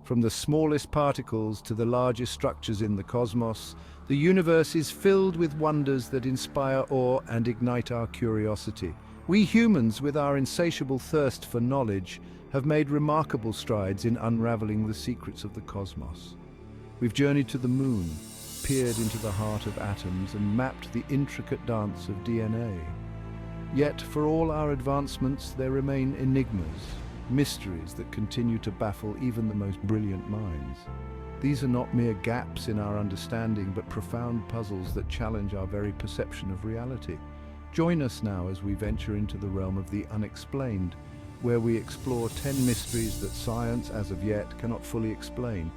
From the smallest particles to the largest structures in the cosmos, the universe is filled with wonders that inspire awe and ignite our curiosity. We humans, with our insatiable thirst for knowledge, have made remarkable strides in unraveling the secrets of the cosmos. We've journeyed to the moon, peered into the heart of atoms, and mapped the intricate dance of DNA. Yet, for all our advancements, there remain enigmas, mysteries that continue to baffle even the most brilliant minds. These are not mere gaps in our understanding, but profound puzzles that challenge our very perception of reality. Join us now as we venture into the realm of the unexplained, where we explore 10 mysteries that science, as of yet, cannot fully explain.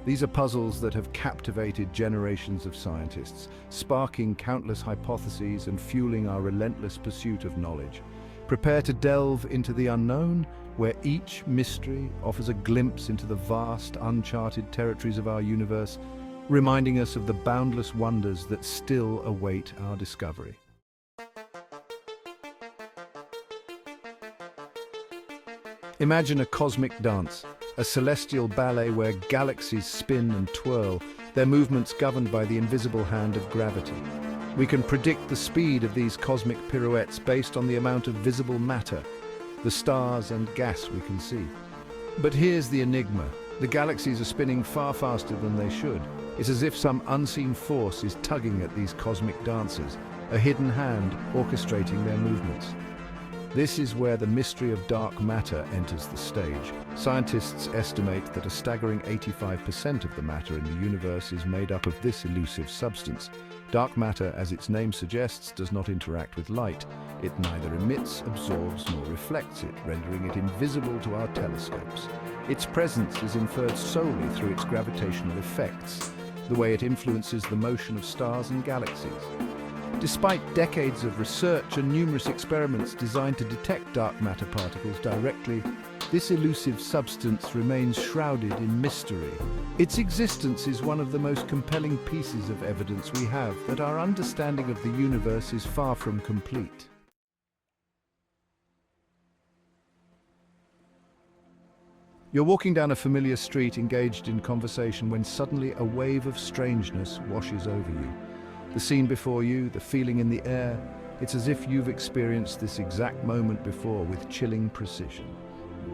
These are puzzles that have captivated generations of scientists, sparking countless hypotheses and fueling our relentless pursuit of knowledge. Prepare to delve into the unknown, where each mystery offers a glimpse into the vast, uncharted territories of our universe, reminding us of the boundless wonders that still await our discovery. Imagine a cosmic dance, a celestial ballet where galaxies spin and twirl, their movements governed by the invisible hand of gravity. We can predict the speed of these cosmic pirouettes based on the amount of visible matter, the stars and gas we can see. But here's the enigma. The galaxies are spinning far faster than they should. It's as if some unseen force is tugging at these cosmic dancers, a hidden hand orchestrating their movements. This is where the mystery of dark matter enters the stage. Scientists estimate that a staggering 85% of the matter in the universe is made up of this elusive substance. Dark matter, as its name suggests, does not interact with light. It neither emits, absorbs, nor reflects it, rendering it invisible to our telescopes. Its presence is inferred solely through its gravitational effects, the way it influences the motion of stars and galaxies. Despite decades of research and numerous experiments designed to detect dark matter particles directly, this elusive substance remains shrouded in mystery. Its existence is one of the most compelling pieces of evidence we have that our understanding of the universe is far from complete. You're walking down a familiar street, engaged in conversation, when suddenly a wave of strangeness washes over you. The scene before you, the feeling in the air, it's as if you've experienced this exact moment before with chilling precision.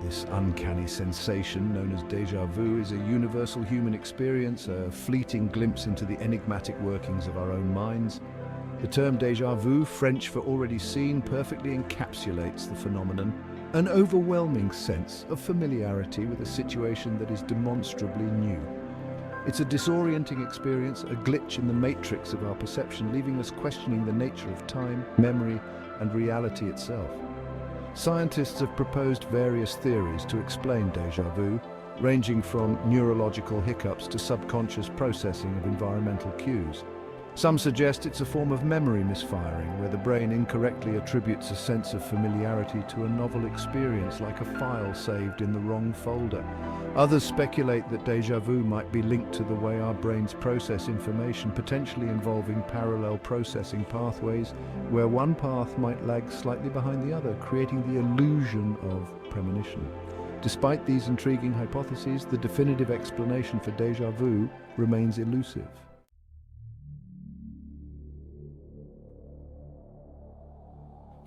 This uncanny sensation, known as déjà vu, is a universal human experience, a fleeting glimpse into the enigmatic workings of our own minds. The term déjà vu, French for already seen, perfectly encapsulates the phenomenon, an overwhelming sense of familiarity with a situation that is demonstrably new. It's a disorienting experience, a glitch in the matrix of our perception, leaving us questioning the nature of time, memory, and reality itself. Scientists have proposed various theories to explain déjà vu, ranging from neurological hiccups to subconscious processing of environmental cues. Some suggest it's a form of memory misfiring, where the brain incorrectly attributes a sense of familiarity to a novel experience, like a file saved in the wrong folder. Others speculate that déjà vu might be linked to the way our brains process information, potentially involving parallel processing pathways, where one path might lag slightly behind the other, creating the illusion of premonition. Despite these intriguing hypotheses, the definitive explanation for déjà vu remains elusive.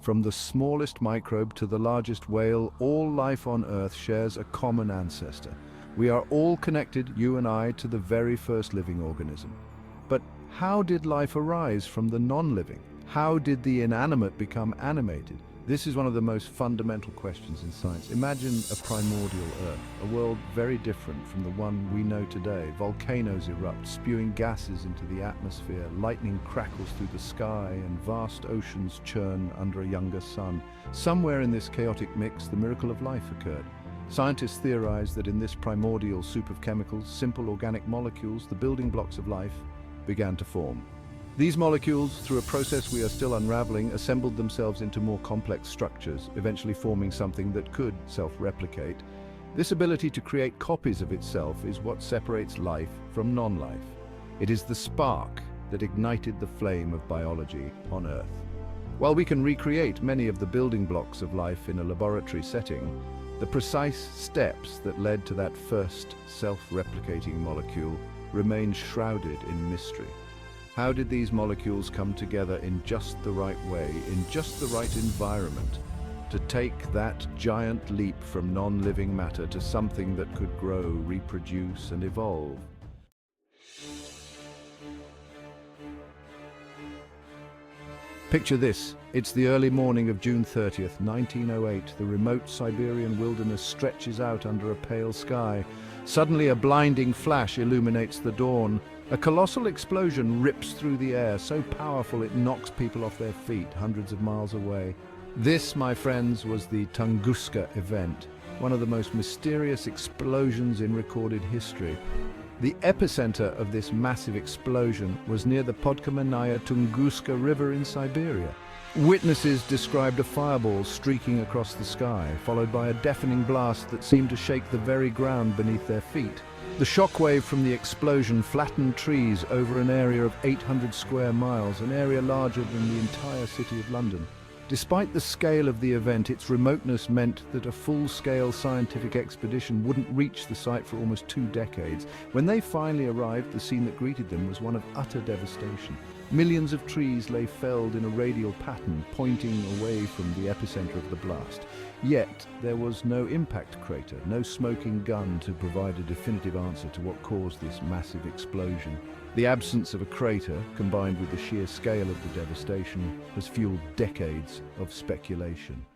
From the smallest microbe to the largest whale, all life on Earth shares a common ancestor. We are all connected, you and I, to the very first living organism. But how did life arise from the non-living? How did the inanimate become animated? This is one of the most fundamental questions in science. Imagine a primordial Earth, a world very different from the one we know today. Volcanoes erupt, spewing gases into the atmosphere, lightning crackles through the sky, and vast oceans churn under a younger sun. Somewhere in this chaotic mix, the miracle of life occurred. Scientists theorize that in this primordial soup of chemicals, simple organic molecules, the building blocks of life, began to form. These molecules, through a process we are still unraveling, assembled themselves into more complex structures, eventually forming something that could self-replicate. This ability to create copies of itself is what separates life from non-life. It is the spark that ignited the flame of biology on Earth. While we can recreate many of the building blocks of life in a laboratory setting, The precise steps that led to that first self-replicating molecule remain shrouded in mystery. How did these molecules come together in just the right way, in just the right environment, to take that giant leap from non-living matter to something that could grow, reproduce, and evolve? Picture this. It's the early morning of June 30th, 1908. The remote Siberian wilderness stretches out under a pale sky. Suddenly, a blinding flash illuminates the dawn. A colossal explosion rips through the air, so powerful it knocks people off their feet hundreds of miles away. This, my friends, was the Tunguska event, one of the most mysterious explosions in recorded history. The epicenter of this massive explosion was near the Podkamennaya Tunguska River in Siberia. Witnesses described a fireball streaking across the sky, followed by a deafening blast that seemed to shake the very ground beneath their feet. The shockwave from the explosion flattened trees over an area of 800 square miles, an area larger than the entire city of London. Despite the scale of the event, its remoteness meant that a full-scale scientific expedition wouldn't reach the site for almost 2 decades. When they finally arrived, the scene that greeted them was one of utter devastation. Millions of trees lay felled in a radial pattern, pointing away from the epicenter of the blast. Yet, there was no impact crater, no smoking gun to provide a definitive answer to what caused this massive explosion. The absence of a crater, combined with the sheer scale of the devastation, has fueled decades of speculation.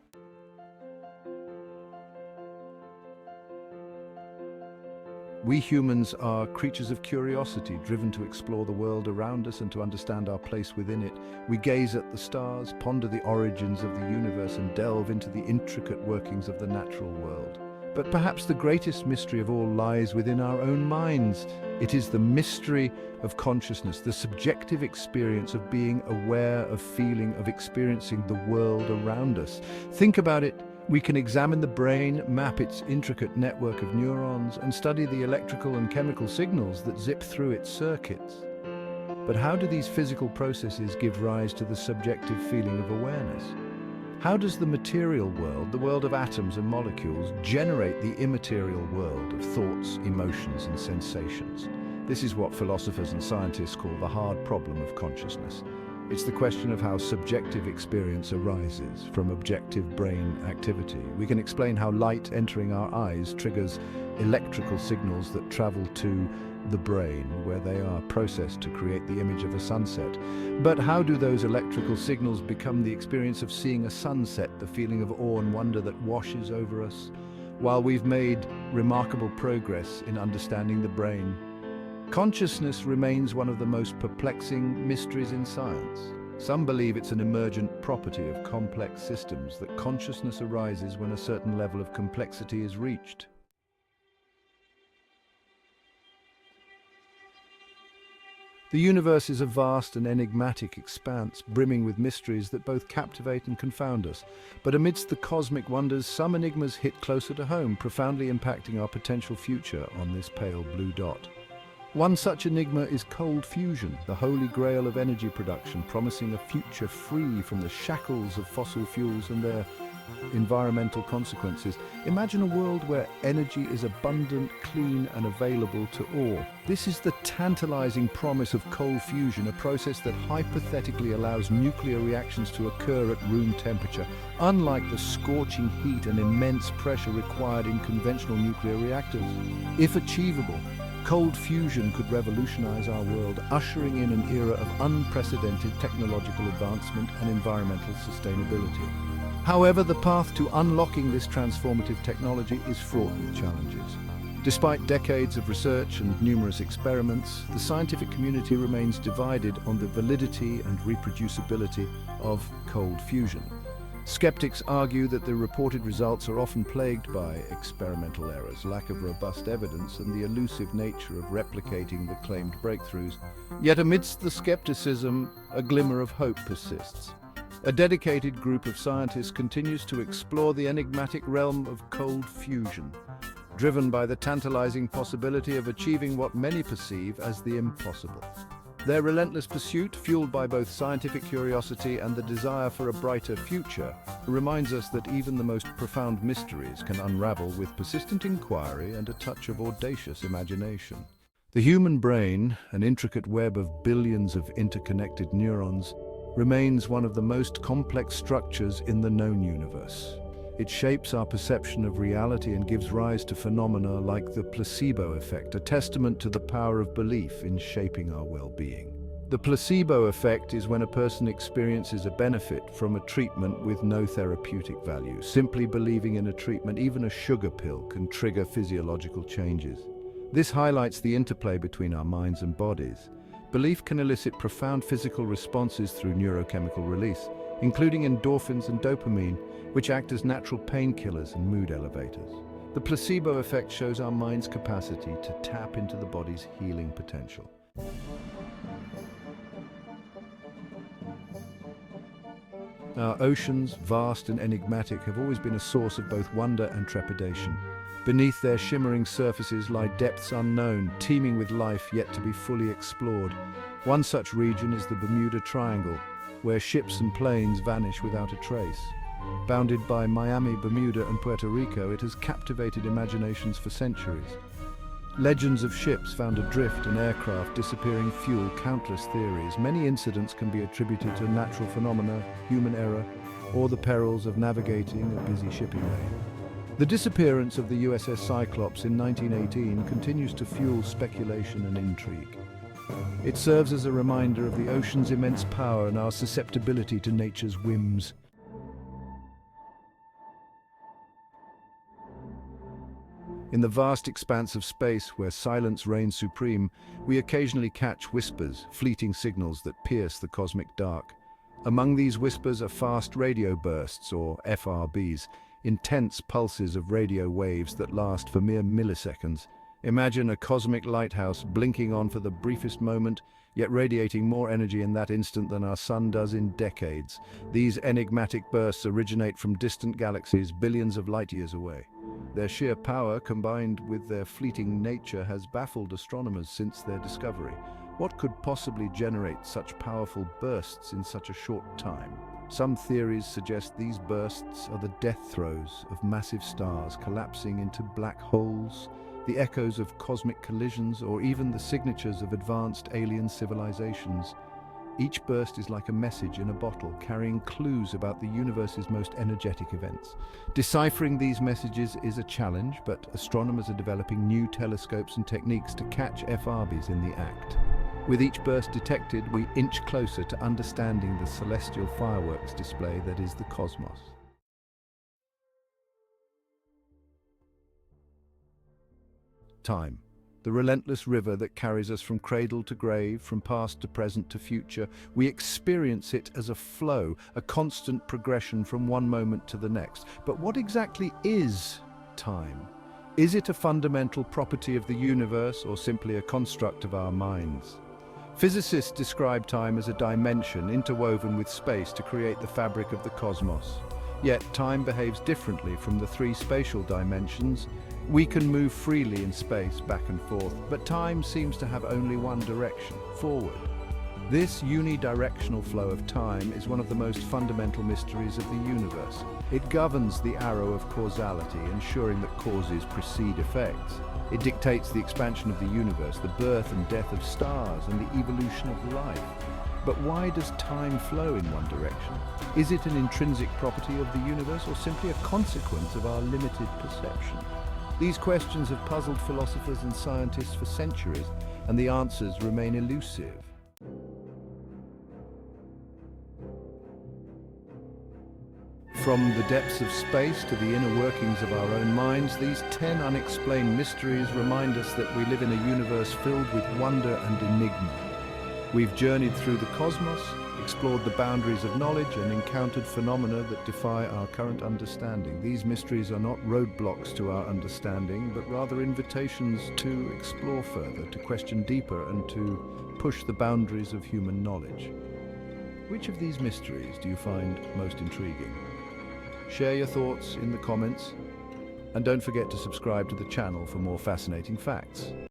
We humans are creatures of curiosity, driven to explore the world around us and to understand our place within it. We gaze at the stars, ponder the origins of the universe, and delve into the intricate workings of the natural world. But perhaps the greatest mystery of all lies within our own minds. It is the mystery of consciousness, the subjective experience of being aware, of feeling, of experiencing the world around us. Think about it. We can examine the brain, map its intricate network of neurons, and study the electrical and chemical signals that zip through its circuits. But how do these physical processes give rise to the subjective feeling of awareness? How does the material world, the world of atoms and molecules, generate the immaterial world of thoughts, emotions, and sensations? This is what philosophers and scientists call the hard problem of consciousness. It's the question of how subjective experience arises from objective brain activity. We can explain how light entering our eyes triggers electrical signals that travel to the brain, where they are processed to create the image of a sunset. But how do those electrical signals become the experience of seeing a sunset, the feeling of awe and wonder that washes over us? While we've made remarkable progress in understanding the brain, consciousness remains one of the most perplexing mysteries in science. Some believe it's an emergent property of complex systems, that consciousness arises when a certain level of complexity is reached. The universe is a vast and enigmatic expanse, brimming with mysteries that both captivate and confound us. But amidst the cosmic wonders, some enigmas hit closer to home, profoundly impacting our potential future on this pale blue dot. One such enigma is cold fusion, the holy grail of energy production, promising a future free from the shackles of fossil fuels and their environmental consequences. Imagine a world where energy is abundant, clean, and available to all. This is the tantalizing promise of cold fusion, a process that hypothetically allows nuclear reactions to occur at room temperature, unlike the scorching heat and immense pressure required in conventional nuclear reactors. If achievable, cold fusion could revolutionize our world, ushering in an era of unprecedented technological advancement and environmental sustainability. However, the path to unlocking this transformative technology is fraught with challenges. Despite decades of research and numerous experiments, the scientific community remains divided on the validity and reproducibility of cold fusion. Skeptics argue that the reported results are often plagued by experimental errors, lack of robust evidence, and the elusive nature of replicating the claimed breakthroughs. Yet amidst the skepticism, a glimmer of hope persists. A dedicated group of scientists continues to explore the enigmatic realm of cold fusion, driven by the tantalizing possibility of achieving what many perceive as the impossible. Their relentless pursuit, fueled by both scientific curiosity and the desire for a brighter future, reminds us that even the most profound mysteries can unravel with persistent inquiry and a touch of audacious imagination. The human brain, an intricate web of billions of interconnected neurons, remains one of the most complex structures in the known universe. It shapes our perception of reality and gives rise to phenomena like the placebo effect, a testament to the power of belief in shaping our well-being. The placebo effect is when a person experiences a benefit from a treatment with no therapeutic value. Simply believing in a treatment, even a sugar pill, can trigger physiological changes. This highlights the interplay between our minds and bodies. Belief can elicit profound physical responses through neurochemical release, including endorphins and dopamine, which act as natural painkillers and mood elevators. The placebo effect shows our mind's capacity to tap into the body's healing potential. Our oceans, vast and enigmatic, have always been a source of both wonder and trepidation. Beneath their shimmering surfaces lie depths unknown, teeming with life yet to be fully explored. One such region is the Bermuda Triangle, where ships and planes vanish without a trace. Bounded by Miami, Bermuda, and Puerto Rico, it has captivated imaginations for centuries. Legends of ships found adrift and aircraft disappearing fuel countless theories. Many incidents can be attributed to natural phenomena, human error, or the perils of navigating a busy shipping lane. The disappearance of the USS Cyclops in 1918 continues to fuel speculation and intrigue. It serves as a reminder of the ocean's immense power and our susceptibility to nature's whims. In the vast expanse of space where silence reigns supreme, we occasionally catch whispers, fleeting signals that pierce the cosmic dark. Among these whispers are fast radio bursts, or FRBs, intense pulses of radio waves that last for mere milliseconds. Imagine a cosmic lighthouse blinking on for the briefest moment, yet radiating more energy in that instant than our sun does in decades. These enigmatic bursts originate from distant galaxies billions of light years away. Their sheer power, combined with their fleeting nature, has baffled astronomers since their discovery. What could possibly generate such powerful bursts in such a short time? Some theories suggest these bursts are the death throes of massive stars collapsing into black holes, the echoes of cosmic collisions, or even the signatures of advanced alien civilizations. Each burst is like a message in a bottle, carrying clues about the universe's most energetic events. Deciphering these messages is a challenge, but astronomers are developing new telescopes and techniques to catch FRBs in the act. With each burst detected, we inch closer to understanding the celestial fireworks display that is the cosmos. Time. The relentless river that carries us from cradle to grave, from past to present to future. We experience it as a flow, a constant progression from one moment to the next. But what exactly is time? Is it a fundamental property of the universe or simply a construct of our minds? Physicists describe time as a dimension interwoven with space to create the fabric of the cosmos. Yet time behaves differently from the three spatial dimensions. We can move freely in space, back and forth, but time seems to have only one direction, forward. This unidirectional flow of time is one of the most fundamental mysteries of the universe. It governs the arrow of causality, ensuring that causes precede effects. It dictates the expansion of the universe, the birth and death of stars, and the evolution of life. But why does time flow in one direction? Is it an intrinsic property of the universe or simply a consequence of our limited perception? These questions have puzzled philosophers and scientists for centuries, and the answers remain elusive. From the depths of space to the inner workings of our own minds, these 10 unexplained mysteries remind us that we live in a universe filled with wonder and enigma. We've journeyed through the cosmos, explored the boundaries of knowledge, and encountered phenomena that defy our current understanding. These mysteries are not roadblocks to our understanding, but rather invitations to explore further, to question deeper, and to push the boundaries of human knowledge. Which of these mysteries do you find most intriguing? Share your thoughts in the comments, and don't forget to subscribe to the channel for more fascinating facts.